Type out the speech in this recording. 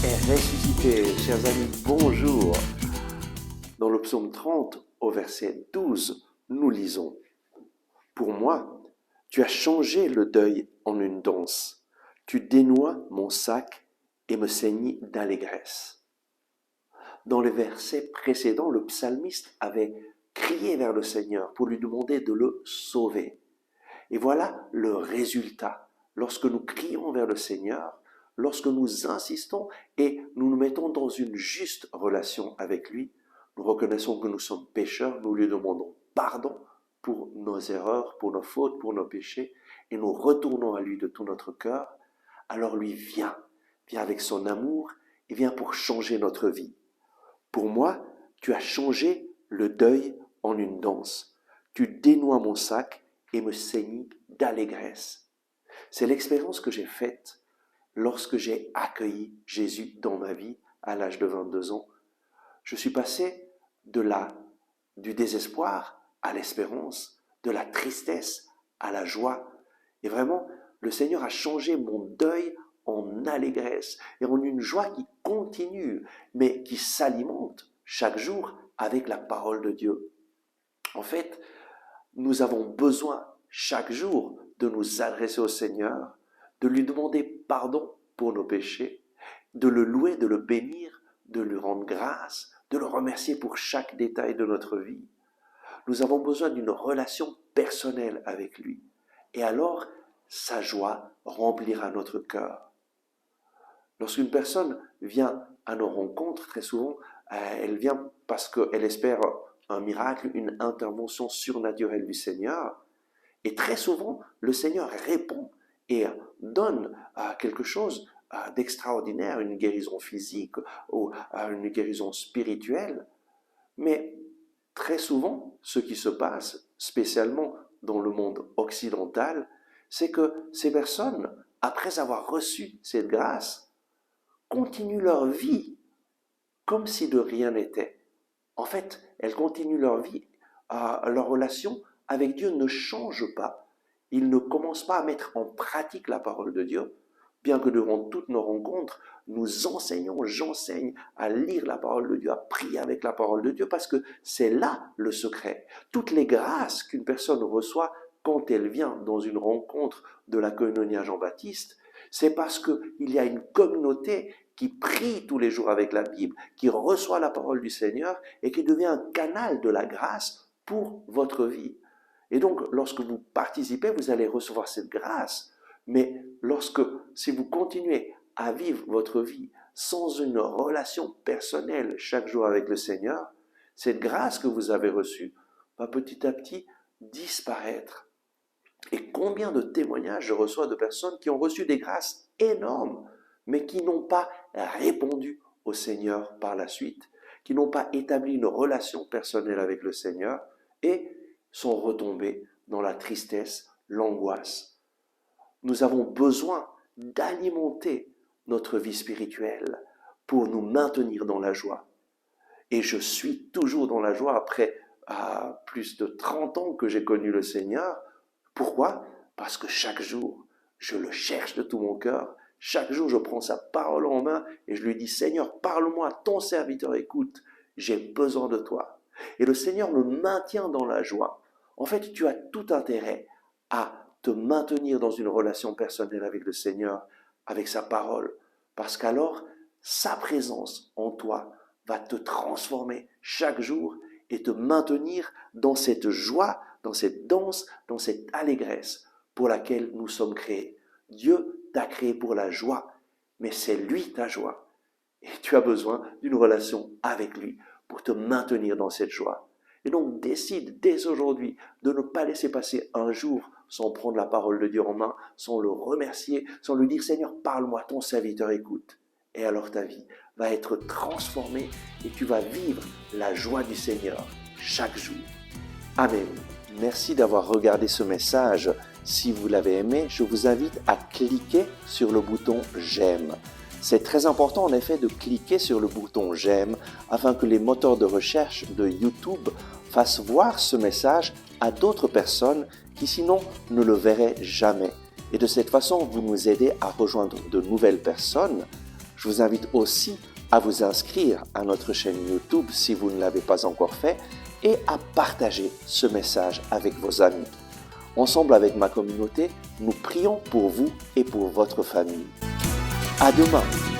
est ressuscité. Chers amis, bonjour. Dans le psaume 30, au verset 12, nous lisons: Pour moi, tu as changé le deuil en une danse. Tu dénouas mon sac et me ceignis d'allégresse. Dans les versets précédents, le psalmiste avait crié vers le Seigneur pour lui demander de le sauver. Et voilà le résultat. Lorsque nous crions vers le Seigneur, lorsque nous insistons et nous nous mettons dans une juste relation avec lui, nous reconnaissons que nous sommes pécheurs, nous lui demandons pardon pour nos erreurs, pour nos fautes, pour nos péchés, et nous retournons à lui de tout notre cœur, alors lui vient avec son amour et vient pour changer notre vie. Pour moi, tu as changé le deuil en une danse. Tu dénouas mon sac et me ceignis d'allégresse. C'est l'expérience que j'ai faite lorsque j'ai accueilli Jésus dans ma vie à l'âge de 22 ans. Je suis passé du désespoir à l'espérance, de la tristesse à la joie. Et vraiment, le Seigneur a changé mon deuil en allégresse et en une joie qui continue, mais qui s'alimente chaque jour avec la parole de Dieu. En fait, nous avons besoin chaque jour de nous adresser au Seigneur, de lui demander pardon pour nos péchés, de le louer, de le bénir, de lui rendre grâce, de le remercier pour chaque détail de notre vie. Nous avons besoin d'une relation personnelle avec lui. Et alors, sa joie remplira notre cœur. Lorsqu'une personne vient à nos rencontres, très souvent, elle vient parce qu'elle espère un miracle, une intervention surnaturelle du Seigneur. Et très souvent, le Seigneur répond et donne quelque chose d'extraordinaire, une guérison physique ou une guérison spirituelle. Mais très souvent, ce qui se passe, spécialement dans le monde occidental, c'est que ces personnes, après avoir reçu cette grâce, continuent leur vie comme si de rien n'était. En fait, elles continuent leur vie, leur relation avec Dieu ne change pas. Ils ne commencent pas à mettre en pratique la parole de Dieu, bien que durant toutes nos rencontres, nous enseignons, j'enseigne à lire la parole de Dieu, à prier avec la parole de Dieu, parce que c'est là le secret. Toutes les grâces qu'une personne reçoit quand elle vient dans une rencontre de la Koinonia Jean-Baptiste, c'est parce qu'il y a une communauté qui prie tous les jours avec la Bible, qui reçoit la parole du Seigneur et qui devient un canal de la grâce pour votre vie. Et donc, lorsque vous participez, vous allez recevoir cette grâce. Mais si vous continuez à vivre votre vie sans une relation personnelle chaque jour avec le Seigneur, cette grâce que vous avez reçue va petit à petit disparaître. Et combien de témoignages je reçois de personnes qui ont reçu des grâces énormes, mais qui n'ont pas répondu au Seigneur par la suite, qui n'ont pas établi une relation personnelle avec le Seigneur et sont retombés dans la tristesse, l'angoisse. Nous avons besoin d'alimenter notre vie spirituelle pour nous maintenir dans la joie. Et je suis toujours dans la joie après plus de 30 ans que j'ai connu le Seigneur. Pourquoi? Parce que chaque jour, je le cherche de tout mon cœur. Chaque jour, je prends sa parole en main et je lui dis: Seigneur, parle-moi, ton serviteur écoute, j'ai besoin de toi. Et le Seigneur me maintient dans la joie. En fait, tu as tout intérêt à te maintenir dans une relation personnelle avec le Seigneur, avec sa parole, parce qu'alors, sa présence en toi va te transformer chaque jour et te maintenir dans cette joie, dans cette danse, dans cette allégresse pour laquelle nous sommes créés. Dieu t'a créé pour la joie, mais c'est lui ta joie. Et tu as besoin d'une relation avec lui pour te maintenir dans cette joie. Et donc décide dès aujourd'hui de ne pas laisser passer un jour sans prendre la parole de Dieu en main, sans le remercier, sans lui dire: Seigneur, parle-moi, ton serviteur écoute. Et alors ta vie va être transformée et tu vas vivre la joie du Seigneur chaque jour. Amen. Merci d'avoir regardé ce message. Si vous l'avez aimé, je vous invite à cliquer sur le bouton j'aime. C'est très important en effet de cliquer sur le bouton j'aime afin que les moteurs de recherche de YouTube fassent voir ce message à d'autres personnes qui sinon ne le verraient jamais. Et de cette façon, vous nous aidez à rejoindre de nouvelles personnes Je vous invite aussi à vous inscrire à notre chaîne YouTube si vous ne l'avez pas encore fait et à partager ce message avec vos amis. Ensemble avec ma communauté, nous prions pour vous et pour votre famille. À demain!